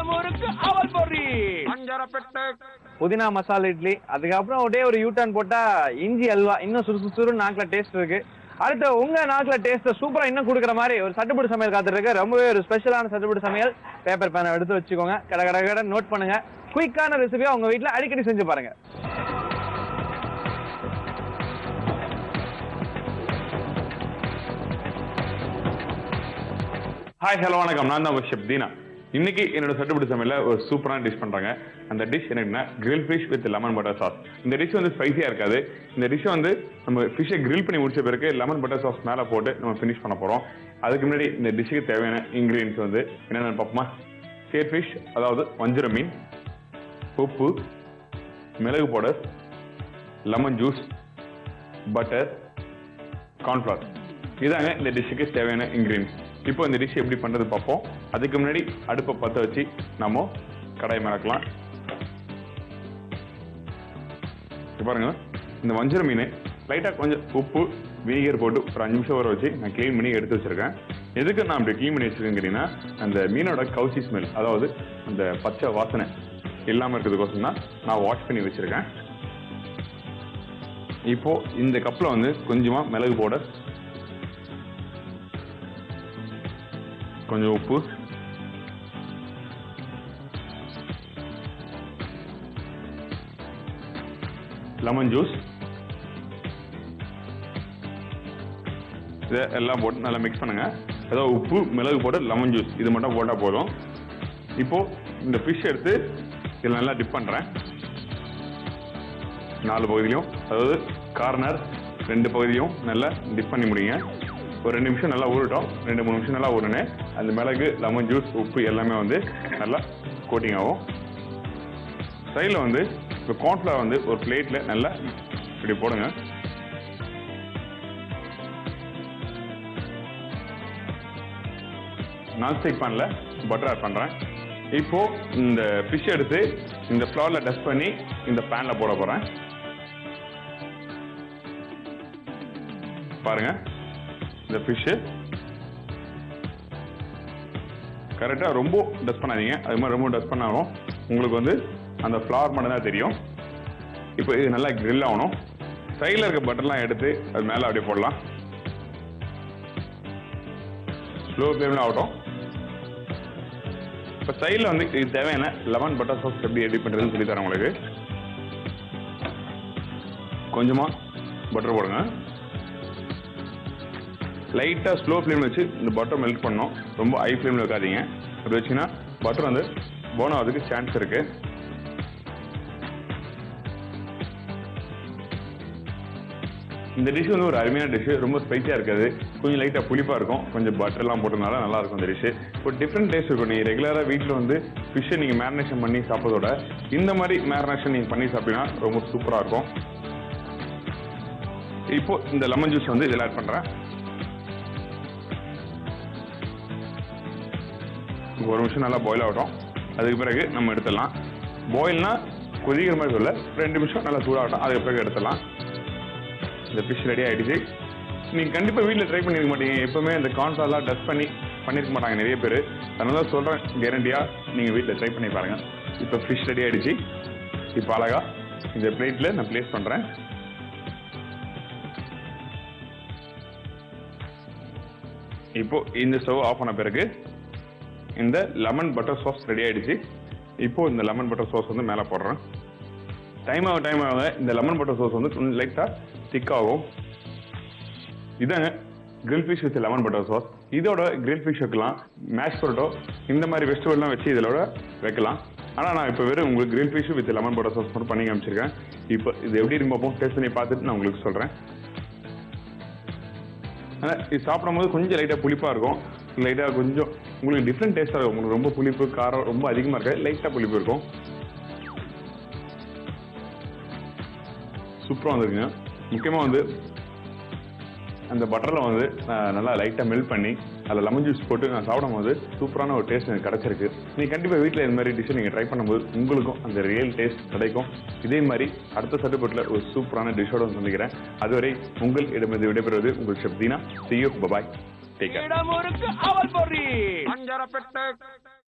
இடமுறுக்கு அவல் பொரி அஞ்சரப்பெட்டு புதினா மசாலா இட்லி, அதுக்கப்புறம் அப்படியே ஒரு யூட்டர்ன் போட்டா இஞ்சி அல்வா, இன்னும் சுறுசுறு நாக்குல டேஸ்ட் இருக்கு. அடுத்து உங்க நாக்குல டேஸ்ட் சூப்பரா இன்னும் கொடுக்குற மாதிரி ஒரு சட்டுப்புடி சமையல் காத்துருக்கு. ரொம்பவே ஒரு ஸ்பெஷலான சட்டுப்புடி சமையல். பேப்பர் பேனை எடுத்து வச்சுக்கோங்க, கட நோட் பண்ணுங்க. குயிக்கான ரெசிபியா உங்க வீட்டுல அடிக்கடி செஞ்சு பாருங்க. ஹாய் ஹலோ வணக்கம், நான் தான் ஷெஃப் தீனா. இன்னைக்கு என்னோட சட்டுப்புடி சமையல ஒரு சூப்பரான டிஷ் பண்றாங்க. அந்த டிஷ் என்னன்னா grill fish with lemon butter sauce. இந்த டிஷ் வந்து ஸ்பைசியா இருக்காது. இந்த டிஷ் வந்து நம்ம ஃபிஷ்ஷை கிரில் பண்ணி முடிச்ச பிறகு லெமன் பட்டர் சாஸ் மேல போட்டு நம்ம ஃபினிஷ் பண்ண போறோம். அதுக்கு முன்னாடி இந்த டிஷ்ஷுக்கு தேவையான இன்கிரீடியன்ஸ் வந்து என்னென்னு பார்ப்போமா? சேர் ஃபிஷ், அதாவது வஞ்சிர மீன், உப்பு, மிளகு powder, lemon juice, butter, cornflour. இதாங்க இந்த டிஷ்ஷுக்கு தேவையான இன்கிரீடியன்ஸ். இப்போ இந்த டிஷ் எப்படி பண்றது பார்ப்போம். அதுக்கு முன்னாடி அடுப்பை பற்ற வச்சு நம்ம கடாயை மிளக்கலாம். பாருங்க, இந்த வஞ்சிர மீன் லைட்டா கொஞ்சம் உப்பு வினிகர் போட்டு ஒரு 5 நிமிஷம் ஊற வச்சு நான் கிளீன் பண்ணி எடுத்து வச்சிருக்கேன். எதுக்கு நான் அப்படி கிளீன் பண்ணி வச்சிருக்கேன் கேட்டீங்கன்னா, அந்த மீனோட கவுச்சி ஸ்மெல், அதாவது அந்த பச்சை வாசனை இல்லாம இருக்கிறதுக்கோசம் தான் நான் வாஷ் பண்ணி வச்சிருக்கேன். இப்போ இந்த கப்ல வந்து கொஞ்சமா மிளகு பவுடர், கொஞ்சம் உப்பு, லெமன் ஜூஸ், இதை எல்லாம் போட்டு நல்லா மிக்ஸ் பண்ணுங்க. அதாவது உப்பு, மிளகு பவுடர், லெமன் ஜூஸ் இது மட்டும் போட்டால் போதும். இப்போ இந்த ஃபிஷ் எடுத்து இதில் நல்லா டிப் பண்ணுறேன். 4 பகுதியிலையும், அதாவது கார்னர் 2 பகுதியும் நல்லா டிப் பண்ணி முடியுங்க. ஒரு 2 நிமிஷம் நல்லா ஊறட்டும். 2-3 நிமிஷம் நல்லா ஊறினே அந்த மிளகு, லெமன் ஜூஸ், உப்பு எல்லாமே வந்து நல்லா கோட்டிங் ஆகும். சைடில் வந்து இப்போ கார்ன்ஃப்ளவர் வந்து ஒரு பிளேட்ல நல்லா இப்படி போடுங்க. நான்ஸ்டிக் பேன்ல பட்டர் ஆட் பண்றேன். இப்போ இந்த ஃபிஷ் எடுத்து இந்த ஃப்ளவர்ல டஸ்ட் பண்ணி இந்த பேன்ல போட போறேன். பாருங்க, இந்த ஃபிஷ் கரெக்டா ரொம்ப டஸ்ட் பண்ணாதீங்க. அது மாதிரி ரொம்ப டஸ்ட் பண்ணாலும் உங்களுக்கு வந்து அந்த ஃப்ளவர் மட்டும் தான் தெரியும். இப்போ இது நல்லா கிரில் ஆகணும். சைடில் இருக்க பட்டர்லாம் எடுத்து அது மேலே அப்படியே போடலாம். ஸ்லோ ஃப்ளேமில் ஆகட்டும். இப்போ சைடில் வந்து இது தேவையான லெமன் பட்டர் சாஸ் எப்படி ரெடி பண்ணுறதுன்னு சொல்லி தரேன் உங்களுக்கு. கொஞ்சமாக பட்டர் போடுங்க. லைட்டாக ஸ்லோ ஃப்ளேமில் வச்சு இந்த பட்டர் மெல்ட் பண்ணணும். ரொம்ப ஹை ஃப்ளேமில் வைக்காதீங்க. அப்படி வச்சிங்கன்னா பட்டர் வந்து போன் ஆகிறதுக்கு சான்ஸ் இருக்கு. இந்த டிஷ் வந்து ஒரு அருமையான டிஷ். ரொம்ப ஸ்பைசியாக இருக்காது, கொஞ்சம் லைட்டாக புளிப்பாக இருக்கும். கொஞ்சம் பட்டர்லாம் போட்டதுனால நல்லா இருக்கும் இந்த டிஷ். ஒரு டிஃப்ரெண்ட் டேஸ்ட் இருக்கும். நீங்கள் ரெகுலராக வீட்டில் வந்து ஃபிஷ்ஷை நீங்கள் மேரினேஷன் பண்ணி சாப்பிட்றதோட இந்த மாதிரி மேரினேஷன் நீங்கள் பண்ணி சாப்பிட்டீங்கன்னா ரொம்ப சூப்பராக இருக்கும். இப்போ இந்த லெமன் ஜூஸ் வந்து இதில் ஆட் பண்ணுறேன். ஒரு நிமிஷம் நல்லா பாயில் ஆகட்டும். அதுக்கு பிறகு நம்ம எடுத்துடலாம். பாயில்னா கொதிக்கிற மாதிரி சொல்ல, 2 நிமிஷம் நல்லா சூடாகட்டும். அதுக்கு பிறகு எடுத்துடலாம். இந்த ஃபிஷ் ரெடி ஆகிடுச்சு. நீங்கள் கண்டிப்பாக வீட்டில் ட்ரை பண்ணியிருக்க மாட்டீங்க. எப்போவுமே இந்த கார்ன்ஃப்ளவர்லாம் டஸ்ட் பண்ணியிருக்க மாட்டாங்க நிறைய பேர். அதனால தான் சொல்கிறேன், கேரண்டியாக நீங்கள் வீட்டில் ட்ரை பண்ணி பாருங்கள். இப்போ ஃபிஷ் ரெடி ஆகிடுச்சு. இப்போ அழகா இந்த பிளேட்டில் நான் ப்ளேஸ் பண்ணுறேன். இப்போ இந்த ஸ்டவ் ஆஃப் பண்ண பிறகு இந்த லெமன் பட்டர் சாஸ் ரெடி ஆயிடுச்சு. இப்போ இந்த லெமன் பட்டர் சாஸ் வந்து மேலே போடுறேன். டைம் ஆக இந்த லெமன் பட்டர் சாஸ் வந்து கொஞ்சம் லைட்டாக திக் ஆகும். இதாங்க grill fish with lemon butter sauce. இதோட கிரில் ஃபிஷ் வைக்கலாம், மேஷ் பொட்டேட்டோ, இந்த மாதிரி வெஜிடபிள்லாம் வச்சு இதோட வைக்கலாம். ஆனால் நான் இப்போ வெறும் உங்களுக்கு grill fish with lemon butter sauce மட்டும் பண்ணி காமிச்சிருக்கேன். இப்போ இது எப்படி இருக்கு பார்ப்போம். டேஸ்ட் பண்ணி பார்த்துட்டு நான் உங்களுக்கு சொல்கிறேன். ஆனால் இது சாப்பிடும்போது கொஞ்சம் லைட்டாக புளிப்பாக இருக்கும். லைட்டாக கொஞ்சம் உங்களுக்கு டிஃப்ரெண்ட் டேஸ்ட்டாக இருக்கும். உங்களுக்கு ரொம்ப புளிப்பு, காரம் ரொம்ப அதிகமாக இருக்காது, லைட்டாக புளிப்பு இருக்கும். சூப்பராக வந்துருக்குங்க. முக்கியமாக வந்து அந்த பட்டரில் வந்து நல்லா லைட்டாக மெல்ட் பண்ணி அதில் லெமன் ஜூஸ் போட்டு நான் சாப்பிடும்போது சூப்பரான ஒரு டேஸ்ட் எனக்கு கிடச்சிருக்கு. நீங்கள் கண்டிப்பாக வீட்டில் இந்த மாதிரி டிஷ்ஷை நீங்கள் ட்ரை பண்ணும்போது உங்களுக்கும் அந்த ரியல் டேஸ்ட் கிடைக்கும். இதே மாதிரி அடுத்த சட்டுப்பட்டில் ஒரு சூப்பரான டிஷ்ஷோட சந்திக்கிறேன். அதுவரை உங்கள் இடமிருந்து விடைபெறுவது உங்கள் chef Deena. See you, bye bye. Take care. இடமுறுக்கு அவல் பொரி அஞ்சரப்பெட்டு